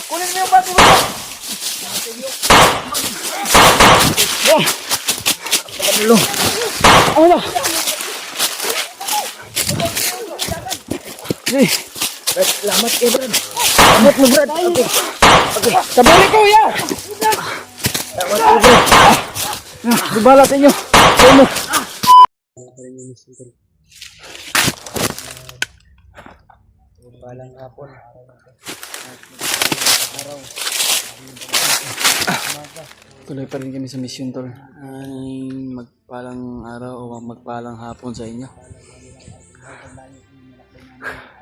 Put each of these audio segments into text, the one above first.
Kunin mo yung bago mo. Oh! Pagkamulo. Ano ba? Hey. Salamat kayo, Brad. Salamat mo, Brad. Okay. Okay. Sabali ko, ya! Salamat kayo, Brad. Dibala sa inyo. Sayo mo. Balang hapon. Araw. Tuloy pa rin kami sa mission, tol. Ay magpalang araw o magpalang hapon sa inyo.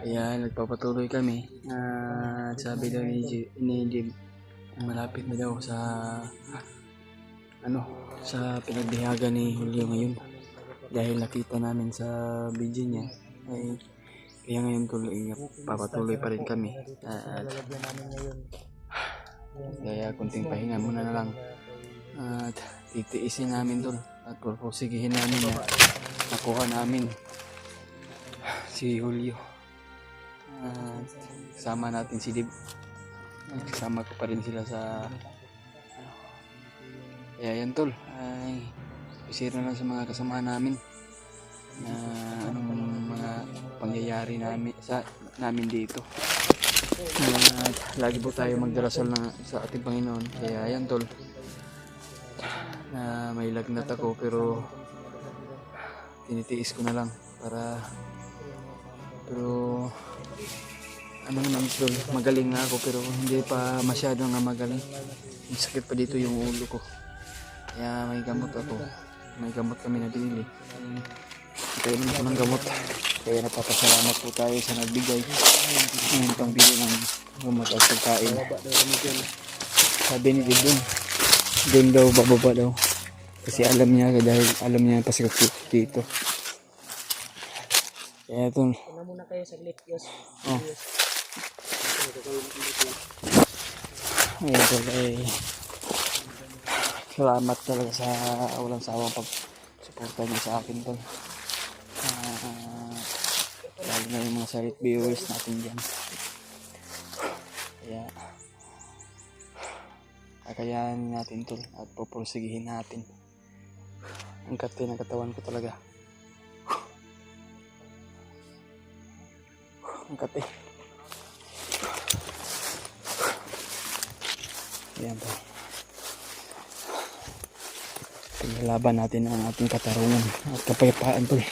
Kaya nagpapatuloy kami. Sabi daw ni Jim, malapit na daw sa sa pinagbihagan ni Julio ngayon. Dahil nakita namin sa video niya. Kaya ngayon papatuloy pa rin kami. Kaya kunting pahinga muna na lang. At titiisin namin doon. At purposigihin namin na nakuha namin si Julio. Kasama natin si Dib. Kasama ko pa rin sila sa kaya yan, tol. Ay isira lang sa mga kasama namin na anong mga pangyayari namin dito. Lagi po tayo magdarasal sa ating Panginoon. Kaya yan, tol, may lagnat ako pero tinitiis ko na lang pero ano naman, tol, magaling na ako pero hindi pa masyadong magaling. Ang sakit pa dito yung ulo ko. Kaya may gamot kami na binili. Kailan ko ng gamot. Kaya napapasalamat po tayo sa nagbigay ng pangbili ng gamot at pagkain. Sabi ni Dibon, doon daw bababa daw. Kasi alam niya pasikat dito. Kaya ito. Una muna kayo saglit. Oh. Ayun, salamat talaga sa walang sawang pag-suporta niya sa akin, tol. Lalo na yung mga silent viewers natin dyan. Kaya kakayanin natin, tol, at pupursigihin natin. Ang kati ng katawan ko talaga. Ang kati. Ayan, tol. Laban natin ang ating katarungan at kapayapaan, tol.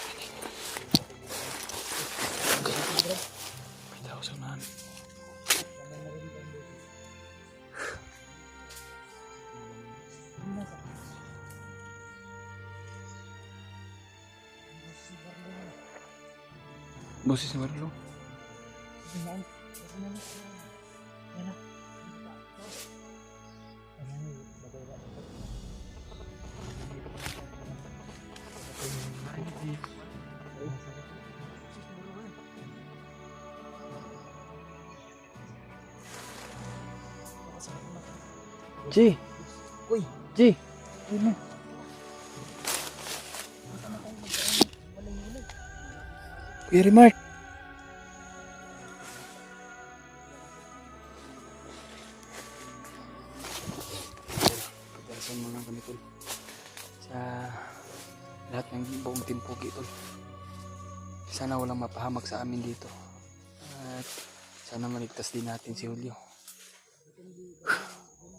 Boses ni Marlo. Ji. Uy, Ji. Ano? Kuya Remark. Pagdarasan mo lang kami, tol. Sa lahat ng buong timpugi, tol. Sana walang mapahamak sa amin dito. At sana maligtas din natin si Julio.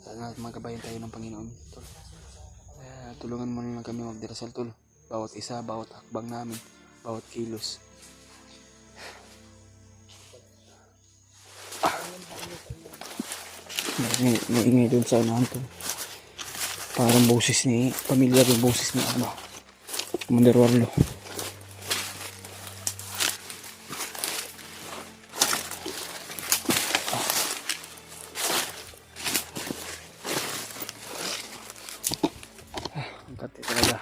Sana magabayan tayo ng Panginoon, tol. Tulungan mo lang kami magdarasal, tol. Bawat isa, bawat hakbang namin, bawat kilos. Maingay doon sa unahan, tol. Parang boses ni, pamilyar yung boses ni Commander Warlo. Ang kati talaga.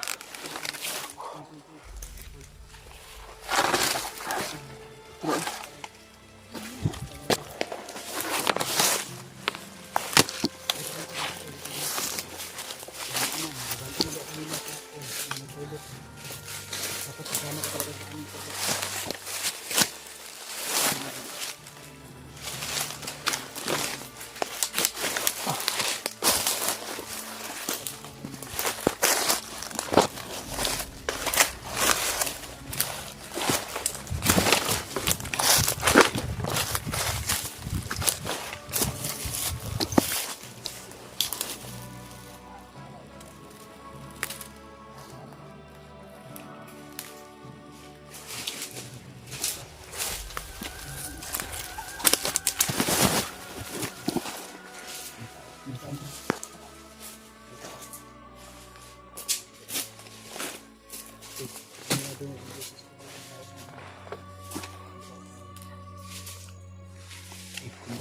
Hindi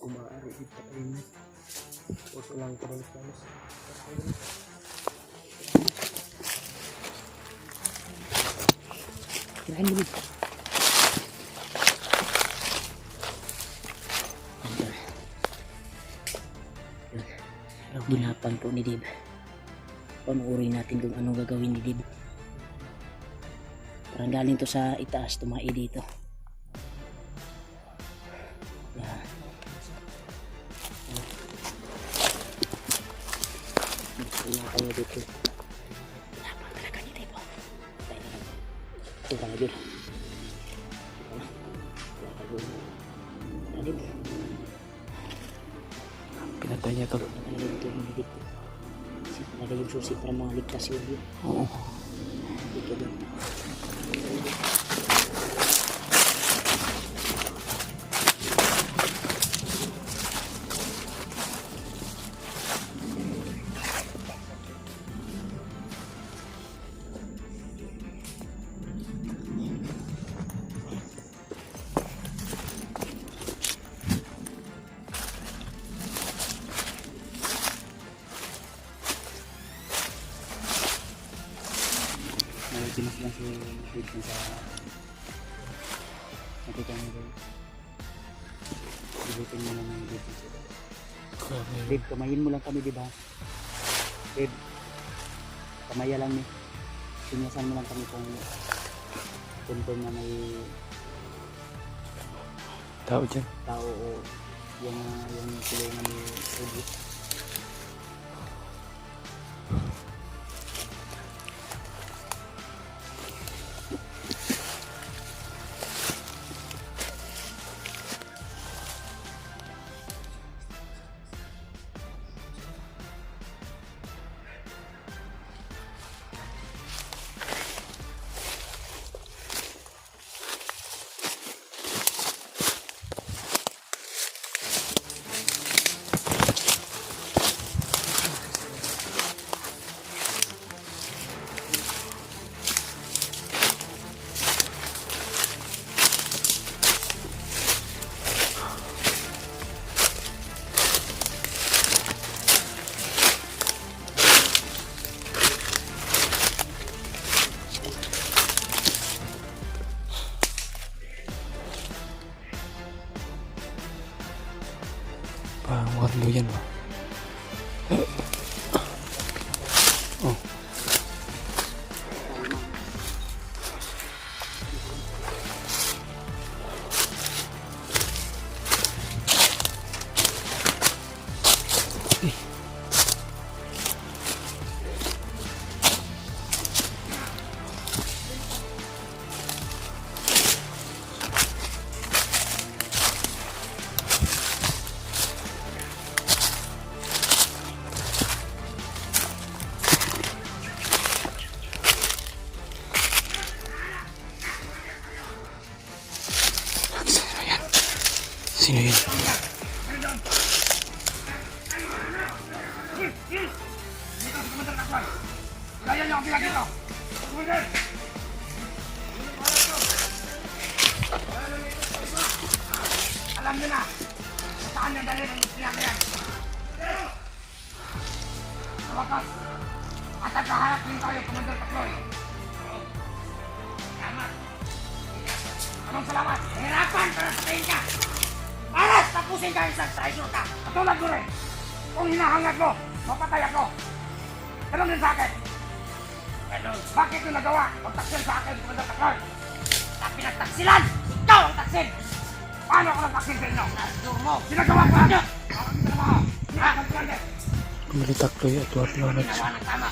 ko maaari dito kayo. Oto lang ko ng plans. Kirain mo dito. Ginapan po ni Dib. Panuorin natin kung anong gagawin ni Dib. Parang galing to sa itaas, tumai dito. Yan. Kaya kayo dito. Lapan talaga ni Dib. Ito ka na dito. Dib. Pinatay niya to. Talaga yung susi para mga ligtas yun. Oo. Dito din. Pinas lang si Dave sa nakita mo rin. Ibutin mo lang yung Dave. Dave, kamayin mo lang kami, diba? Dave, kamaya lang ni. Sinyasan mo lang kami kung confirm na may Tao dyan. tao o yung tulungan ni Dave. Parang walo yan ba? Oh. Sino yun? Kaya niyo ang pinag ito! Alam niyo na! Saan niyo dalhin ang pinag yan? Sa wakas, at nagkaharap din tayo, Commander Takloy. Salamat! Anong salamat? Hirapan para patayin ka! Para tapusin ka isang traitor ka! Katulad mo rin! Kung hinahangad mo, mapatay ako! Ganun din sa akin! Bakit yung nagawa? Magtaksil sa akin, Commander Takloy! Sa pinagtaksilan, ikaw ang taksil! Paano ako nagtaksil sa inyo? Arthur mo! Sinagawa ko lang! Kumali Takloy at Dwarf Lawrence. Ginawa ng tama!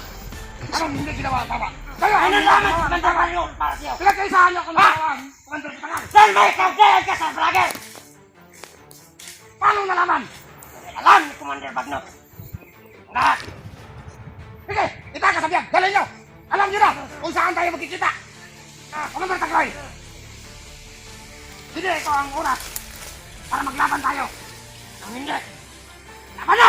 Anong hindi ginawa ng tama? Kaya ano naman sa bandaman yun para sa'yo? Pinagkaisahan niyo kung nagawa ang Commander Takloy! Saan may kagayag ka sa vlogger? Paano nalaman? Alam ni Commander Bagnot! Lahat! Sige! Itakas sa biyag! Dalhin niyo! Alam niyo na kung saan tayo magkikita! Commander Takloy! Hindi ito ang oras para maglaban tayo! Ang hindi! Laban na!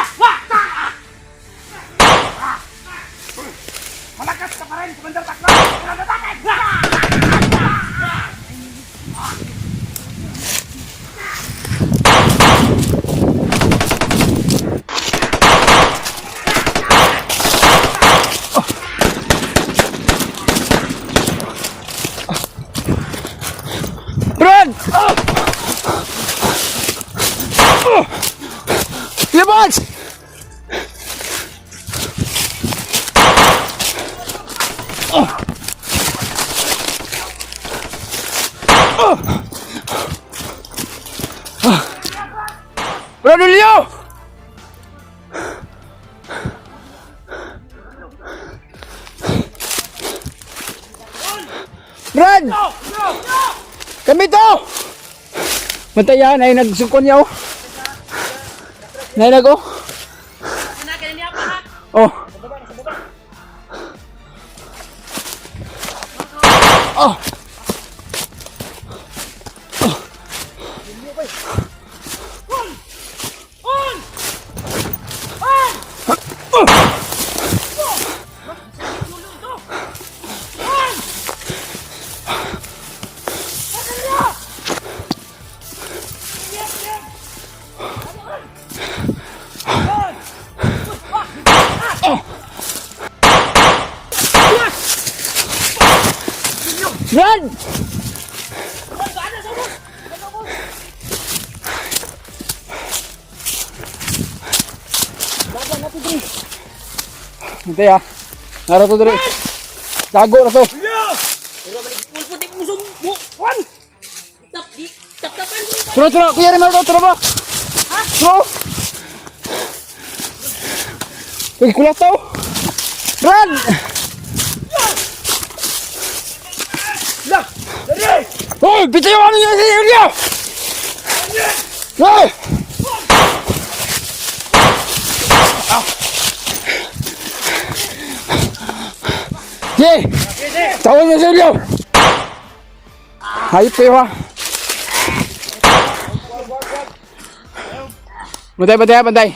Malakas ka pa rin, Commander Takloy! Commander Takloy! Brad! Kami to! Matayan ay nagsungkon yaw. Nay nago. Oh. Oh. Brad! Hintay ah. Nara to diri. Dago na to. Turo, turo. Kuya Rinaldo, turo ba? Turo. Uy, kulat tao. Brad! Hoy, bitaw yung ano niya sa inyo! Hoy! Jay! Tawag niya sa inyo! Hayop kayo ha! Bantay, bantay, bantay!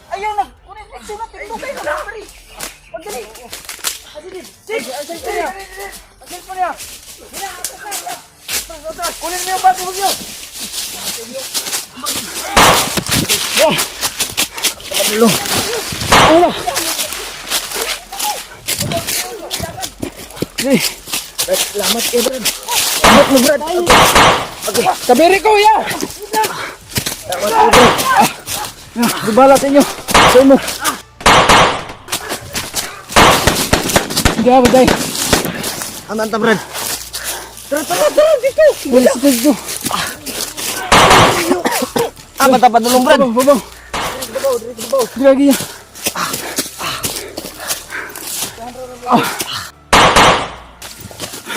Ayaw na! Kunin mo ito natin! Lugay na! Pagdali! Asin po niya! Kunin mo yung bago niyo! Ano? Hey! Salamat kay Brad. Abot mo, Brad! Kabiri ko, ya! Dibala sa inyo! Sa inyo! Hindi ako, day! Aman ta Brad. Tara! Dito! Walis ito dito! Aman ta padulong Brad. Babaw! Dragi niya!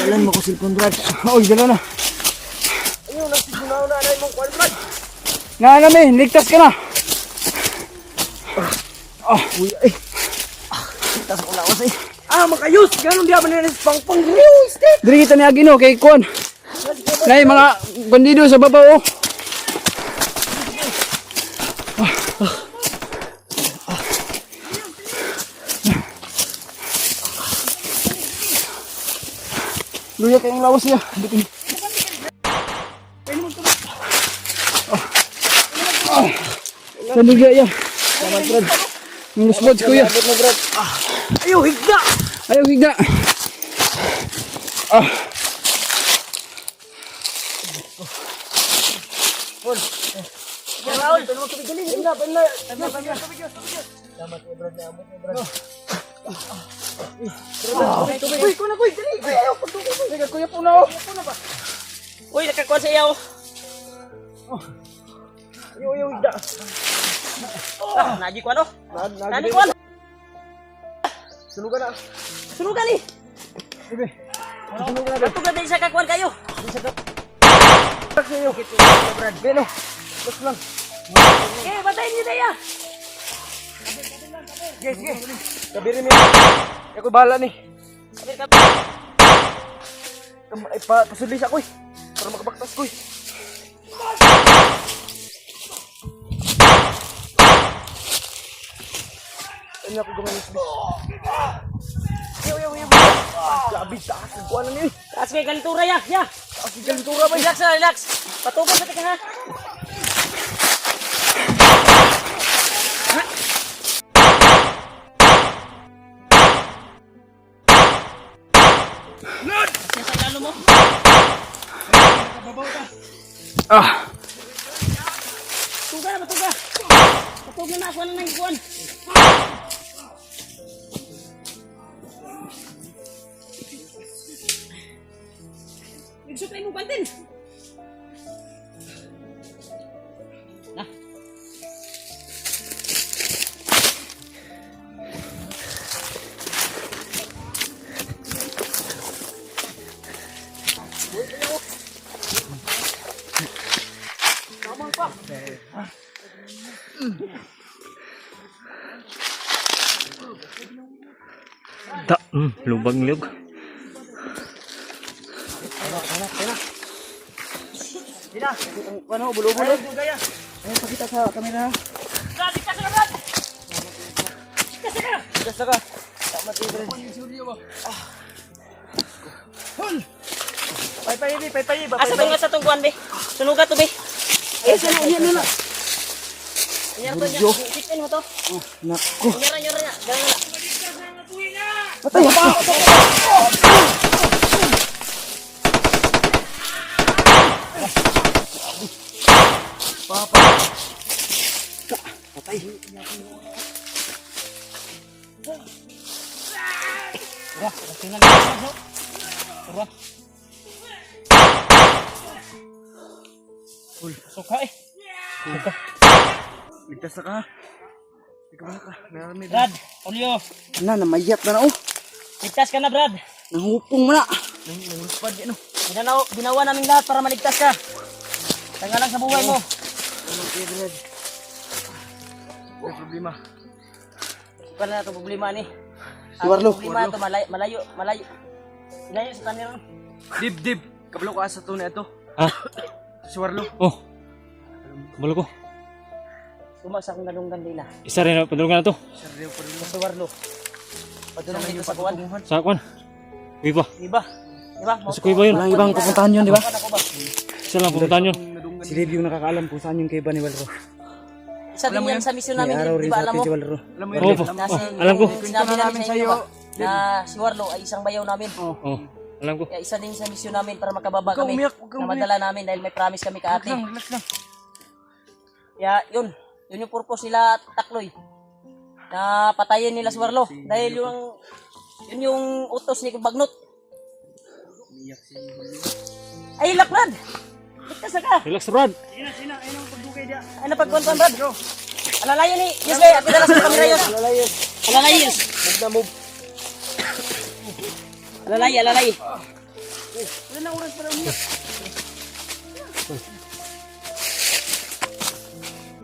Dalan mo ko cellphone Brad. Uy, dala na! Ayaw na! Sigunaw na na yung kwan, Brad! Nga namin, ligtas ka na! Uy ay. Tas ko lawas eh. Makayus! Ganon di ako nilis pang news! Diri kita ni Agino kay Kuan. Nay mga bandido sa babaw oh. Luya kayong lawas niya. Bitin. Sandiga yan. Salamat Brad. Yung lusbod si kuya. Abot mo Brad. Ayaw! Higda! Ayaw higda. Raul! Tulungan ko bigyan niyo! Pagna! Salamat kay Brad. Abot mo Brad. Uy! Kuna! Uy! Dali! Ayaw! Pagtukoy! Teka kuya po na oh. Uy! Nakakuha sa iyaw! Ayaw! Higda! Nagi ko ano? Nagi ko ano? Sulugan na. Sunugan ni! Patugan din sa kakuan kayo! Sa'yo. Brad. Beno. Bus lang. Eh! Batayin niyo na ya! Sige, sige. Kabiri mo. Ako bahala ni. Ay, pasudlis ako eh. Para makabaktas ko eh. Ano ako gumanis ba? Yaw. Grabe, taas. Nagkuhan na niyo eh. Taas kay kalintura ya! Ya! Taas yung kalintura ba eh. Relax na! Relax! Patugan sa tika ha! Sa ilalo mo? matuga. Matuga na ako nang ikuan. Igsukay mo pantin. Na. Lubang lug. Dina, ano, bulo-bulo. Ayun, pakita sa kamera. Brad, ikas na Brad. Tigas na ka. Tama tayo. Pay-pay, ba? Asa tong sa tong kuan be? Sunugat to be. Eh, sana, yan na. Inyar to nya. Sitin mo to. Naku. Inyar nya. Ganun na. Patay, pa! Papa. Patay. Wah, tingnan mo. Wah. Suka eh. Ligtas na ka. Ikaw ba ka? Narami. Brad, Julio. Na, namayat na na, oh. Ligtas ka na, Brad. Nangupong mo na. Nangulupad yan, ginawa namin lahat para maligtas ka. Tanga lang sa buhay mo. Ano kaya, Brad? May problema. Ipan na ito problema ni. Si Warlo. Problema ito, malayo. Malayo sa kanila. Dib. Kabalo ka sa tunay ito. Ha? Si Warlo. Oh. Kabalo ko. Sumasa akong galunggan nila. Isa rin na padulungan na to. Seryo pa rin. Sa Warlo. Padulong dito sa kuwan. Sa kwan. Kuy ba? Diba? Sa kuy ba yun? Walang ibang pupuntahan yun, di ba? Ako ba? Isa lang pumuntahan yun. Si Dib yung nakakaalam kung saan yung kaiba ni Walro. Isa din yan sa misyon May namin, araw di rin ba sa alam atin mo? si Walro. Oo po. Na si- Alam ko. Sinabi namin sa inyo ba? Na si Warlo ay isang bayaw namin. Oh. Alam ko. Kaya isa din sa misyon namin para makababa Ikaw kami. umiyak, huwag kang Na madala namin dahil may promise kami ka ate. Relax lang. Kaya yun yung purpose nila Takloy. Na patayin nila si Warlo. Dahil yun yung utos ni Bagnot. Ay, hilak, Brad! Ligtas na ka! Relax, Brad. Ano pagkuhan, Brad? Alalayo ni Yus, Gay. At dala sa kamera Yus. Alalay, Yus. Alalay. Wala na oras para umiyak.